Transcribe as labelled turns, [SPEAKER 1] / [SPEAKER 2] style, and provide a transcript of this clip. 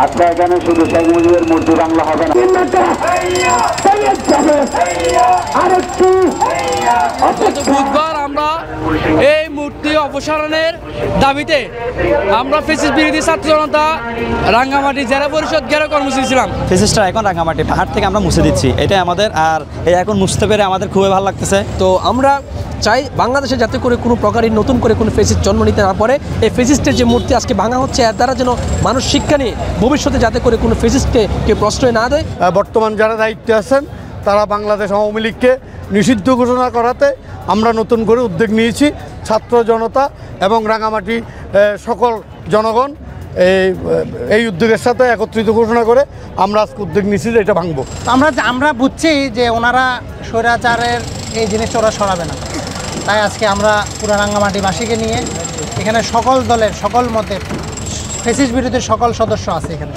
[SPEAKER 1] আচ্ছা, এখানে শুধু শেখ মুজিবের মূর্তি বাংলা হবে না,
[SPEAKER 2] বুধবার আমরা এই মূর্তি অপসারণের দাবিতে আমরা ফ্যাসিস্ট বিরোধী ছাত্র জনতা রাঙ্গামাটি জেলা পরিষদ ঘেরাও কর্মসূচি ছিলাম।
[SPEAKER 3] ফ্যাসিস্টরা এখন রাঙ্গামাটি পাহাড় থেকে আমরা মুছে দিচ্ছি, এটাই আমাদের। আর এই এখন মুছতে পেরে আমাদের খুবই ভালো লাগতেছে।
[SPEAKER 4] তো আমরা চাই বাংলাদেশে যাতে করে কোনো প্রকারই নতুন করে কোনো ফেসিস্ট জন্ম নিতে না পারে। এই ফেসিস্টের যে মূর্তি আজকে ভাঙা হচ্ছে এর দ্বারা যেন মানুষ শিক্ষা নিয়ে ভবিষ্যতে যাতে করে কোনো ফেসিস্টকে কেউ প্রশ্রয় না দেয়।
[SPEAKER 5] বর্তমান যারা দায়িত্বে আছেন তারা বাংলাদেশ আওয়ামী লীগকে নিষিদ্ধ ঘোষণা করাতে আমরা নতুন করে উদ্যোগ নিয়েছি। ছাত্র জনতা এবং রাঙামাটি সকল জনগণ এই উদ্যোগের সাথে একত্রিত ঘোষণা করে আমরা আজকে উদ্যোগ নিয়েছি যে এটা ভাঙবো।
[SPEAKER 6] আমরা বুঝছি যে ওনারা স্বৈরাচারের এই জিনিসটা ওরা সরাবে না, তাই আজকে আমরা পুরো রাঙ্গামাটিবাসীকে নিয়ে এখানে সকল দলের সকল মতের ফ্যাসিস্ট বিরোধী সকল সদস্য আছে এখানে।